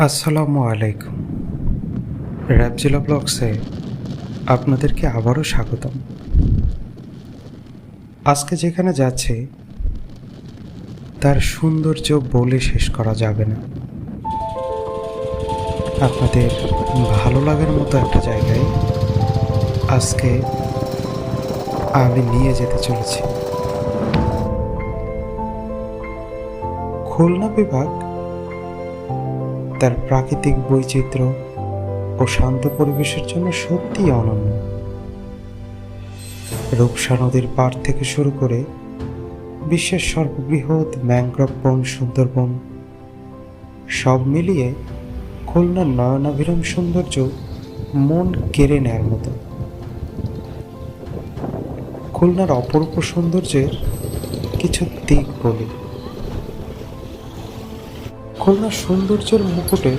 আসসালামু আলাইকুম। র্যাবজিলা ব্লগসে আপনাদেরকে আবারও স্বাগতম। আজকে যেখানে যাচ্ছি তার সৌন্দর্য বলে শেষ করা যাবে না। আপনাদের ভালো লাগার মতো একটা জায়গায় আজকে আমি নিয়ে যেতে চলেছি। খুলনা বিভাগ তার প্রাকৃতিক বৈচিত্র্য ও শান্ত পরিবেশের জন্য সত্যিই অনন্য। রূপসা নদীর পাড় থেকে শুরু করে বিশ্বের সর্ববৃহৎ ম্যানগ্রোভ বন, সুন্দরবন সব মিলিয়ে খুলনার নয়নাভিরাম সৌন্দর্য মন কেড়ে নেয়ার মতো। খুলনার অপরূপ সৌন্দর্যের কিছু দিক বলি। খুলনার সৌন্দর্যের মুকুটে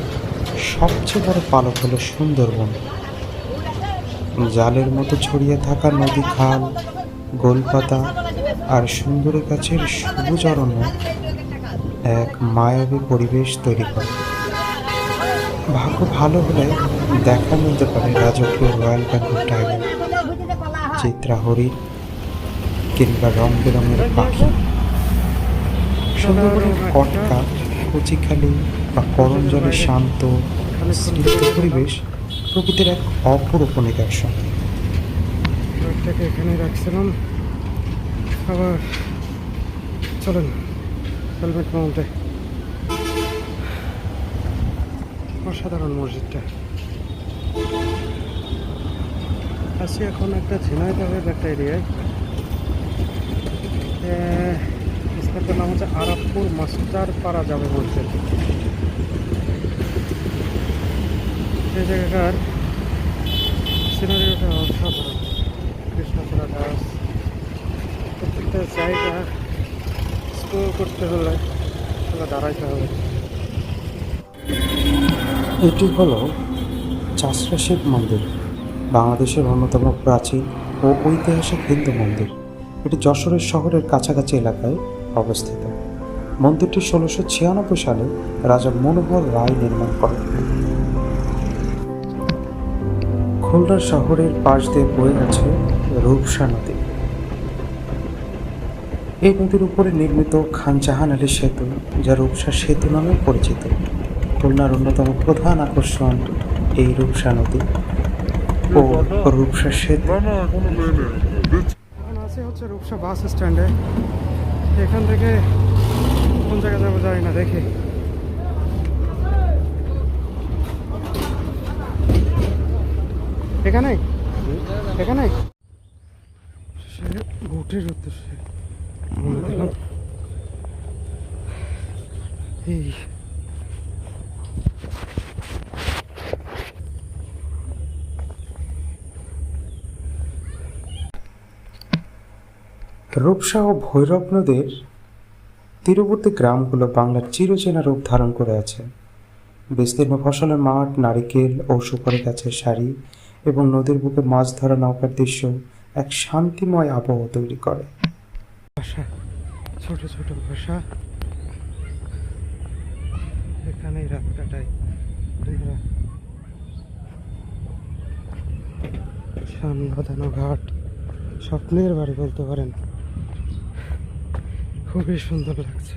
সবচেয়ে বড় পালক হলো সুন্দরবন। জালের মতো ছড়িয়ে থাকা নদী, খাল, গোলপাতা আর সুন্দরী গাছের সবুজ অরণ্য এক মায়াবী পরিবেশ তৈরি করে। ভাগ্য ভালো হলে দেখা মিলতে পারে রাজকীয় রয়্যাল বেঙ্গল টাইগার, চিত্রা হরিণ কিংবা রং বেরঙের পাখি। সুন্দরবনের কটকা, কচিখালি বা করঞ্জলের শান্ত স্নিগ্ধ পরিবেশ প্রকৃতির এক অপরূপ নিদর্শন। ব্যাগটাকে এখানে রাখছিলাম, আবার চলেন হেলমেট মাউন্টে। অসাধারণ মসজিদটা। আছি এখন একটা ঝিনাইদহের একটা এরিয়ায়। স্থানটার নাম হচ্ছে আরাবপুর মাস্টার পাড়া যাবে বলছে। এই জায়গাটার সিনারিওটা অসাধারণ। কৃষ্ণচূড়া গাছ, প্রত্যেকটা জায়গা এক্সপ্লোর করতে হলে দাঁড়াইতে হবে। এটি হলো চাষরা শিব মন্দির, বাংলাদেশের অন্যতম প্রাচীন ও ঐতিহাসিক হিন্দু মন্দির। এটি যশোরের শহরের কাছাকাছি এলাকায় অবস্থিত। মন্দিরটি 1696 সালে রাজা মনোহর রায় নির্মাণ করেন। খুলনা শহরের পাশ দিয়ে বয়ে গেছে রূপসা নদী। এই নদীর উপরে নির্মিত খান জাহান আলী সেতু, যা রূপসা সেতু নামে পরিচিত। খুলনার অন্যতম প্রধান আকর্ষণ এই রূপসা নদী ও রূপসা সেতু। এখন আছে হচ্ছে রূপসা বাস স্ট্যান্ডে। এখান থেকে কোন জায়গায় যাবো জানি না, দেখি। এখানে এখানে ভোটের উদ্দেশ্যে এই রূপসা ও ভৈরব নদীর তীরবর্তী গ্রামগুলো বাংলার চিরচেনা রূপ ধারণ করে আছে। বিস্তীর্ণ ফসলের মাঠ, নারিকেল ও সুপারি গাছের সারি এবং নদীর বুকে মাছ ধরা নৌকার দৃশ্য এক শান্তিময় আবহাওয়া তৈরি করে। বাসা, ছোট ছোট বাসা, এখানেই রাত কাটাই। শান বাঁধানো ঘাট, স্বপ্নের বাড়ি বলতে পারেন। খুবই সুন্দর লাগছে,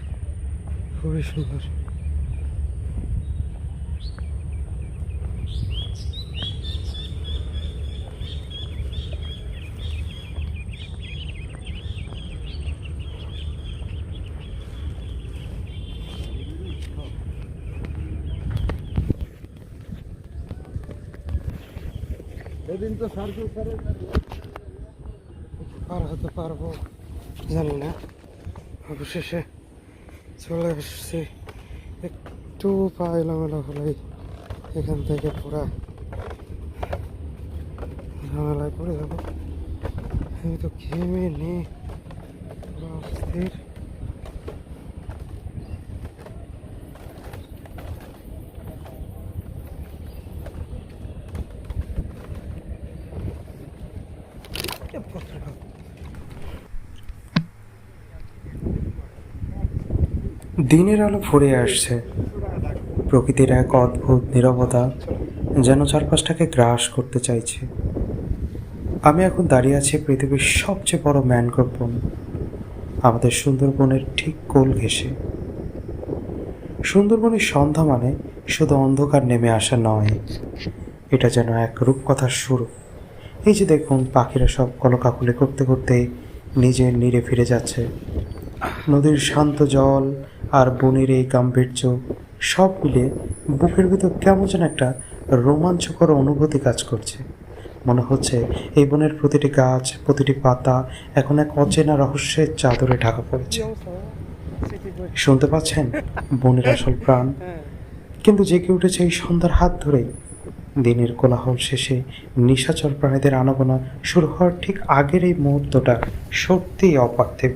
খুবই সুন্দর। এদিন তো সার্কেল করে পার হতে পারবো জানি না। অবশেষে চলে আসছি। একটু পা এলোমেলো হলেই এখান থেকে পুরা ঝামেলায় পড়ে যাবো। আমি তো ঘেমে নিয়ে পুরো অস্থির। দিনের আলো ফুরে আসছে, প্রকৃতির এক অদ্ভুত নীরবতা যেন চারপাশটাকে গ্রাস করতে চাইছে। আমি এখন দাঁড়িয়ে আছি পৃথিবীর সবচেয়ে বড় ম্যানগ্রোভ বন, আমাদের সুন্দরবনের ঠিক কোল ঘেঁষে। সুন্দরবনের সন্ধ্যা মানে শুধু অন্ধকার নেমে আসা নয়, এটা যেন এক রূপকথার শুরু। এই যে দেখুন, পাখিরা সব কলকাকলি করতে করতে নিজের নীড়ে ফিরে যাচ্ছে। নদীর শান্ত জল আর বনের এই গাম্ভীর্য সব মিলে বুকের ভিতর কেমন যেন একটা রোমাঞ্চকর অনুভূতি কাজ করছে। মনে হচ্ছে এই বনের প্রতিটি গাছ, প্রতিটি পাতা এখন এক অচেনা রহস্যের চাদরে ঢাকা পড়েছে। শুনতে পাচ্ছেন বনের আসল প্রাণ কিন্তু জেগে উঠেছে এই সন্ধ্যার হাত ধরেই। দিনের কোলাহল শেষে নিশাচর প্রাণীদের আনাগোনা শুরু হওয়ার ঠিক আগের এই মুহূর্তটা সত্যিই অপার্থিব।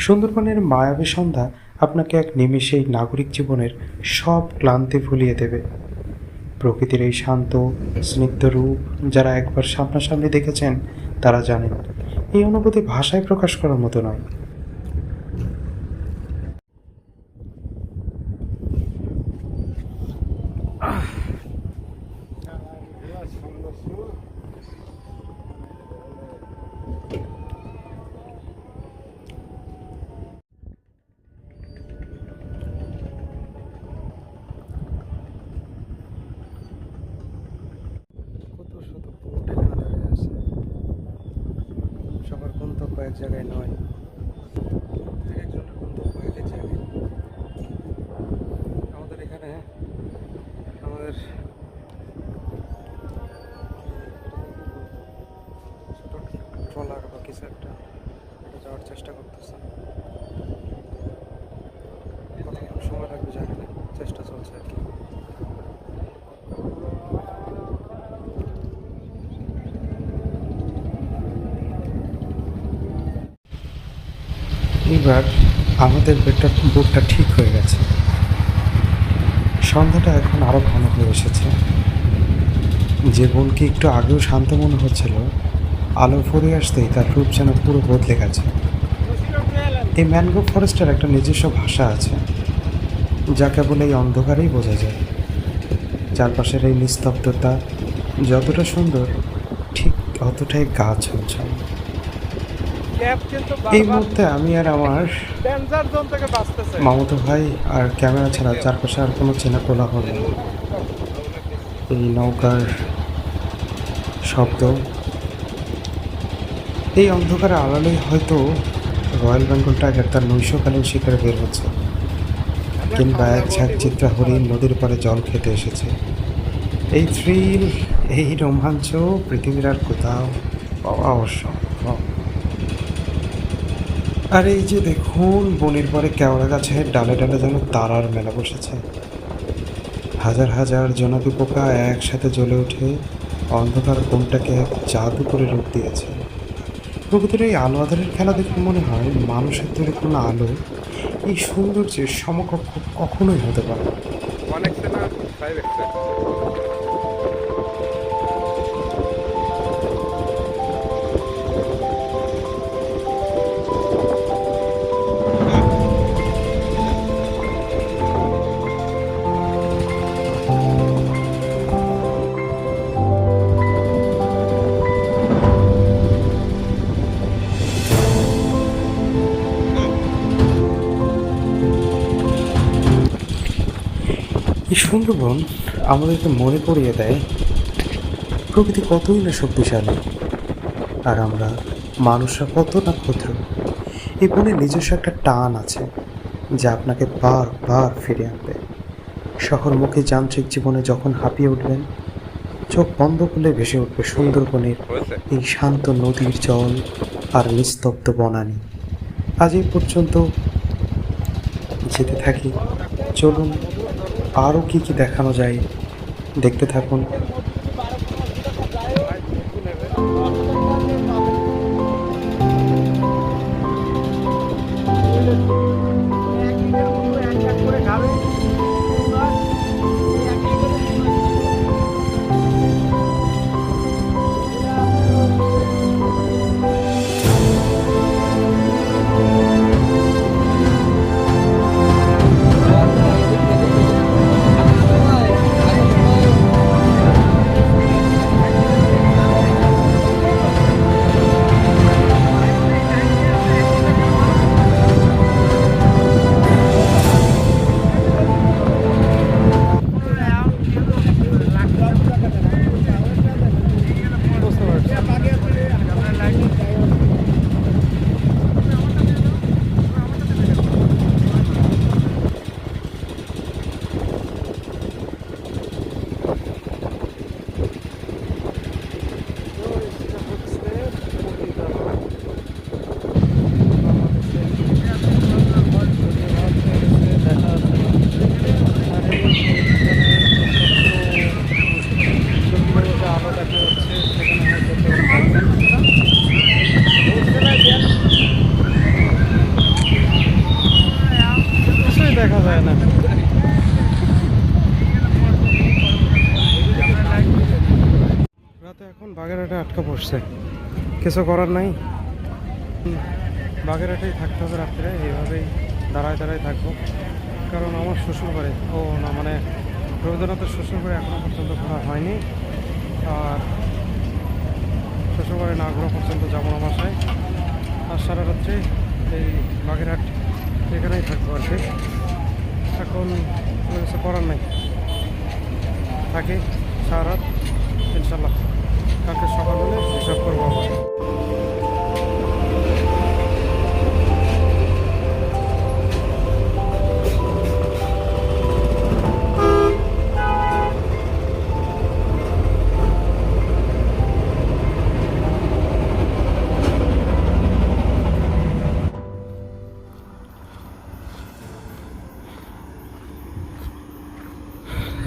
সুন্দরবনের মায়াবী সন্ধ্যা আপনাকে এক নিমেষেই নাগরিক জীবনের সব ক্লান্তি ভুলিয়ে দেবে। প্রকৃতির এই শান্ত স্নিগ্ধ রূপ যারা একবার সামনাসামনি দেখেছেন তারা জানেন এই অনুভূতি ভাষায় প্রকাশ করার মতো নয়। কত শত বোট এখানে দাঁড়িয়ে আছে, সবার গন্তব্য এক জায়গায় নয়, এক একজনের গন্তব্য এক এক জায়গায়। আমাদের এখানে আমাদের ছোট ট্রলার বা কিছু একটা এটা যাওয়ার চেষ্টা করতেছে। কতক্ষণ সময় লাগবে জানি না, চেষ্টা চলছে আর কি। এবার আমাদের বুকটা ঠিক হয়ে গেছে। সন্ধ্যাটা এখন আরো ঘন হয়ে এসেছে। যে বনকে একটু আগেও শান্ত মনে হচ্ছিল, আলো ফুরিয়ে আসতেই তার রূপ যেন পুরো বদলে গেছে। এই ম্যানগ্রোভ ফরেস্টের একটা নিজস্ব ভাষা আছে যা কেবল এই অন্ধকারেই বোঝা যায়। চারপাশের এই নিস্তব্ধতা যতটা সুন্দর, ঠিক ততটাই গা ছমছম। এই মুহূর্তে আমি আর আমার মামাতো ভাই আর ক্যামেরা ছাড়া চারপাশে আর কোনো চেনা কোলাহল নেই। এই নৌকার শব্দ, এই অন্ধকারে আড়ালেই হয়তো রয়্যাল বেঙ্গল টাইগার তার নৈশকালীন শিকারে বের হচ্ছে, কিংবা এক ঝাঁক চিত্রা হরিণ নদীর পাড়ে জল খেতে এসেছে। এই থ্রিল, এই রোমাঞ্চ পৃথিবীর আর কোথাও পাওয়া অসম্ভব। আর এই যে দেখুন, বনের পরে কেওড়া গাছের ডালে ডালে যেন তারার মেলা বসেছে। হাজার হাজার জোনাকি পোকা একসাথে জ্বলে উঠে অন্ধকার বনটাকে এক জাদু করে রূপ দিয়েছে। প্রকৃতির এই আলো আধারের খেলা দেখে মনে হয় মানুষের তৈরি কোনো আলো এই সৌন্দর্যের সমকক্ষ কখনোই হতে পারে না। এই সুন্দরবন আমাদেরকে মনে করিয়ে দেয় প্রকৃতি কতই না শক্তিশালী, আর আমরা মানুষরা কত না ক্ষুদ্র। এই বনের নিজস্ব একটা টান আছে যা আপনাকে বারবার ফিরে আনবে। শহরমুখী যান্ত্রিক জীবনে যখন হাঁপিয়ে উঠবেন, চোখ বন্ধ করলে ভেসে উঠবে সুন্দরবনের এই শান্ত নদীর জল আর নিস্তব্ধ বনানী। আজ এই পর্যন্ত যেতে থাকি, চলুন আরও কী কী দেখানো যায় দেখতে থাকুন। এখন বাগেরহাটে আটকা পড়ছে, কিছু করার নাই। বাগেরহাটেই থাকতে হবে রাত্রে, এইভাবেই দাঁড়ায় দাঁড়ায় থাকবো। কারণ আমার শ্বশুর বাড়ি, মানে রবীন্দ্রনাথের শ্বশুর বাড়ি এখনও পর্যন্ত ঘোরা হয়নি। আর শ্বশুর বাড়ি না ঘোরা পর্যন্ত যাবো না বাসায়। আর সারা রাত্রে এই বাগেরহাট এখানেই থাকবো আর কি। এখন কোনো কিছু করার নাই, থাকি সারা রাত। ইনশাল্লাহ কালকে সকাল হলে হিসাব করবো আবার।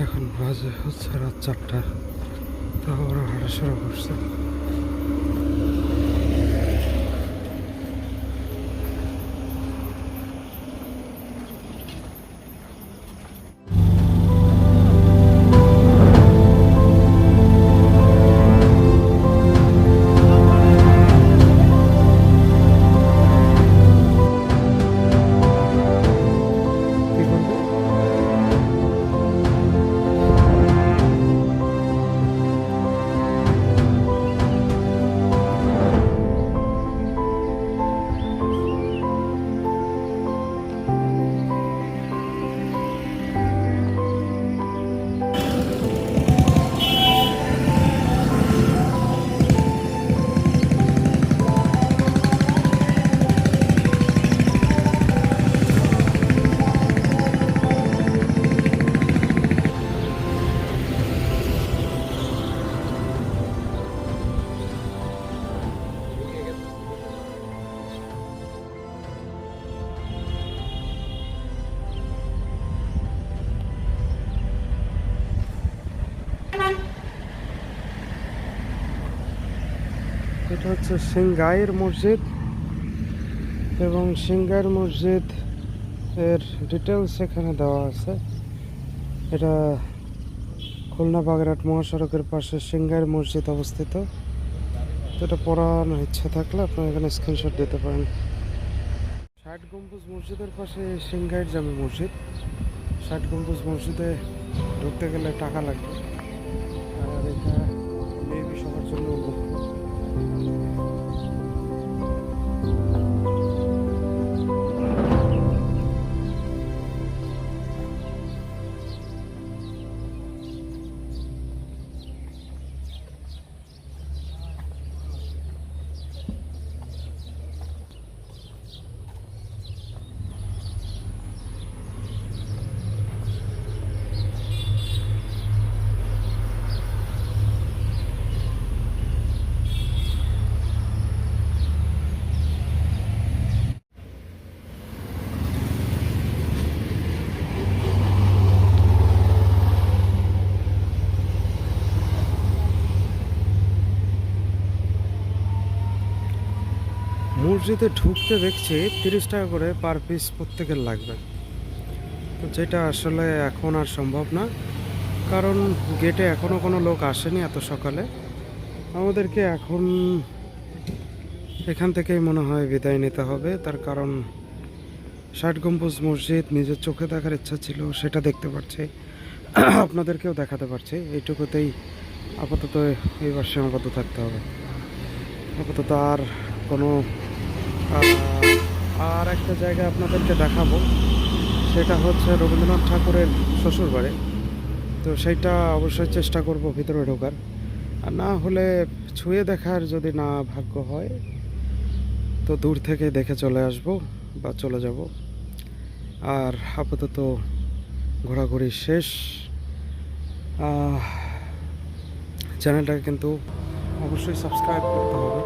এখন বাজে হচ্ছে রাত 4টা, তাও ওরা হাঁটা শুরু করছে। কি করবো? এটা হচ্ছে সিংগাইর মসজিদ, এবং সিংগাইর মসজিদ এর ডিটেলস এখানে দেওয়া আছে। এটা খুলনা বাগেরহাট মহাসড়কের পাশে সিংগাইর মসজিদ অবস্থিত। তো এটা পড়ার ইচ্ছা থাকলে আপনারা এখানে স্ক্রিনশট দিতে পারেন। 60 গম্বুজ মসজিদের পাশে সিংগাইর জামে মসজিদ। 60 গম্বুজ মসজিদে ঢুকতে গেলে টাকা লাগবে, আর এটা মেবি সবার জন্য উন্মুক্ত। মসজিদে ঢুকতে দেখছি 30 টাকা করে পার পিস প্রত্যেকের লাগবে। তো যেটা আসলে এখন আর সম্ভব না, কারণ গেটে এখনও কোনো লোক আসেনি এত সকালে। আমাদেরকে এখন এখান থেকেই মনে হয় বিদায় নিতে হবে। তার কারণ 60 গম্বুজ মসজিদ নিজের চোখে দেখার ইচ্ছা ছিল, সেটা দেখতে পাচ্ছি, আপনাদেরকেও দেখাতে পারছি। এইটুকুতেই আপাতত এইবার সীমাবদ্ধ থাকতে হবে। আপাতত আর কোনো আর একটা জায়গা আপনাদেরকে দেখাবো, সেটা হচ্ছে রবীন্দ্রনাথ ঠাকুরের শ্বশুরবাড়ি। তো সেইটা অবশ্যই চেষ্টা করব ভিতরে ঢোকার, আর না হলে ছুঁয়ে দেখার যদি না ভাগ্য হয় তো দূর থেকে দেখে চলে আসব বা চলে যাব। আর আপাতত ঘোরাঘুরি শেষ। চ্যানেলটাকে কিন্তু অবশ্যই সাবস্ক্রাইব করতে হবে।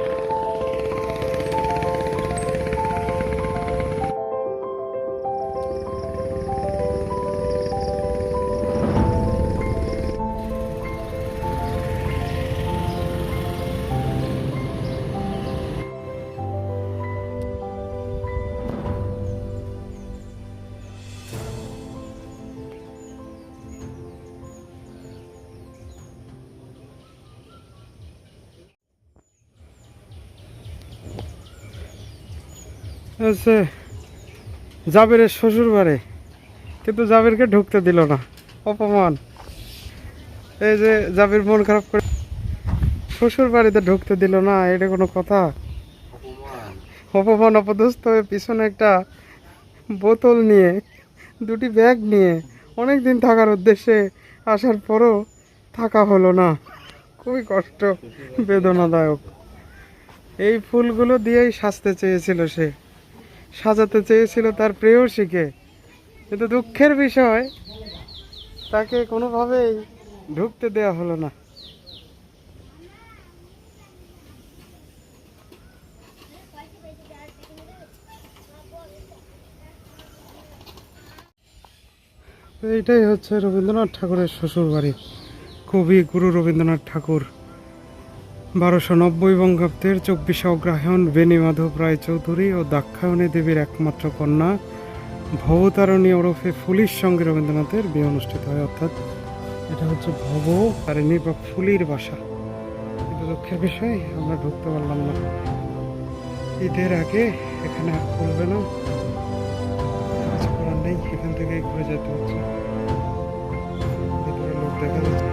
হচ্ছে জাবেরের শ্বশুর বাড়ি, কিন্তু জাবেরকে ঢুকতে দিল না, অপমান। এই যে জাবির মন খারাপ করে শ্বশুর বাড়িতে ঢুকতে দিল না, এটা কোনো কথা? অপমান অপদস্থ হয়ে পিছনে একটা বোতল নিয়ে, দুটি ব্যাগ নিয়ে অনেক দিন থাকার উদ্দেশ্যে আসার পরও থাকা হলো না। খুবই কষ্ট, বেদনাদায়ক। এই ফুলগুলো দিয়েই সাজতে চেয়েছিল সে, সাজাতে চেয়েছিল তার প্রেয়সীকে, কিন্তু দুঃখের বিষয় তাকে কোনোভাবেই ঢুকতে দেওয়া হলো না। এইটাই হচ্ছে রবীন্দ্রনাথ ঠাকুরের শ্বশুর বাড়ি। কবি গুরু রবীন্দ্রনাথ ঠাকুর 1290 বঙ্গাব্দের 24 অগ্রহায়ণ বেণী মাধব রায় চৌধুরী ও দাক্ষায়ণী দেবীর একমাত্র কন্যা ভবতারিণী ওরফে ফুলির সঙ্গে রবীন্দ্রনাথের বিয়ে অনুষ্ঠিত হয়। অর্থাৎ এটা হচ্ছে ভবতারিণী বা ফুলির বাসা। কিন্তু দুঃখের বিষয় আমরা ঢুকতে পারলাম না। ঈদের আগে এখানে আর খুলবে না, কিছু করার নেই, এখান থেকেই ঘুরে যেতে হচ্ছে। ভেতরে লোক দেখা যাচ্ছে,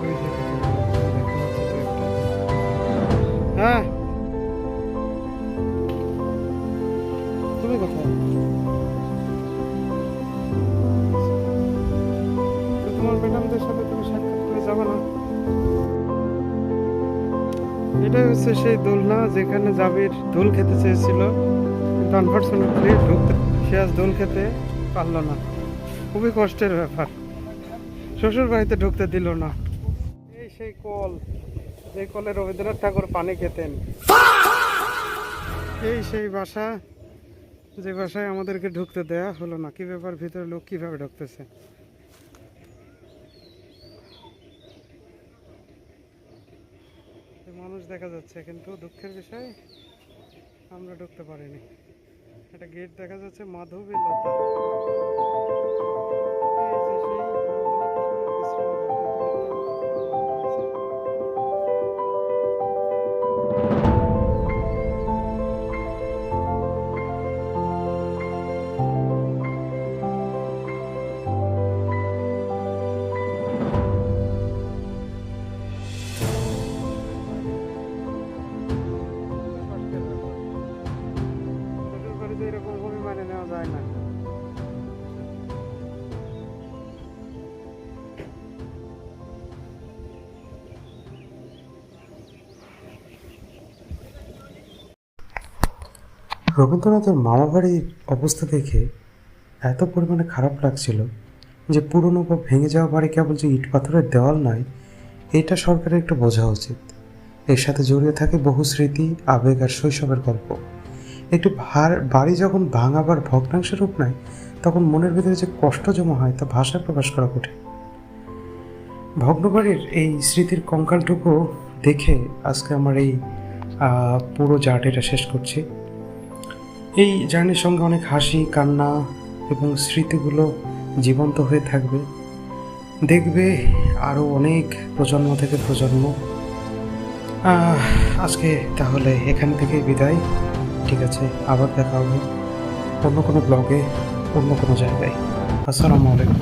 ওই যে দেখা যাচ্ছে তো একটা। হ্যাঁ, তুমি কোথায়? তো তোমার ম্যাডামদের সাথে তুমি সাক্ষাৎ করে যাবে না? এটাই হচ্ছে সেই দোলনা যেখানে জাবির দোল খেতে চেয়েছিল, কিন্তু আনফর্চুনেটলি ঢুকতে, সে আজ দোল খেতে পারলো না। খুবই কষ্টের ব্যাপার, শ্বশুর বাড়িতে ঢুকতে দিল না। এই সেই কল, যে কলে রবীন্দ্রনাথ ঠাকুর পানি খেতেন। এই সেই বাসা, যে বাসায় আমাদেরকে ঢুকতে দেয়া হলো না। কি ব্যাপার, ভিতরে লোক কিভাবে ঢুকতেছে? মানুষ দেখা যাচ্ছে, কিন্তু দুঃখের বিষয় আমরা ঢুকতে পারিনি। একটা গেট দেখা যাচ্ছে, মাধবী লতা। এই যে সেই রবীন্দ্রনাথ ঠাকুরের বিশ্রামাগার, কিন্তু মিথ্যা কথা বলা হয়েছে। কষ্টের ব্যাপার, শ্বশুর বাড়িতে এরকম ভাবে মানে নেওয়া যায় না। রবীন্দ্রনাথের মামাবাড়ির অবস্থা দেখে এত পরিমাণে খারাপ লাগছিল যে পুরনো বা ভেঙে যাওয়া বাড়ি কেবল যে ইট পাথরের দেওয়াল নয়, এটা সরকারের একটু বোঝা উচিত। এর সাথে জড়িয়ে থাকে বহু স্মৃতি, আবেগ আর শৈশবের গল্প। একটি বাড়ি যখন ভাঙাবার ভগ্নাংশের রূপ নেয়, তখন মনের ভিতরে যে কষ্ট জমা হয় তা ভাষায় প্রকাশ করা কঠিন। ভগ্নবাড়ির এই স্মৃতির কঙ্কালটুকু দেখে আজকে আমার এই পুরো জার্নিটা শেষ করছি। এই জার্নির সঙ্গে অনেক হাসি, কান্না এবং স্মৃতিগুলো জীবন্ত হয়ে থাকবে, দেখবে আরও অনেক প্রজন্ম থেকে প্রজন্ম। আজকে তাহলে এখান থেকে বিদায়। ঠিক আছে, আবার দেখা হবে অন্য কোনো ব্লগে, অন্য কোনো জায়গায়। আসসালামু আলাইকুম।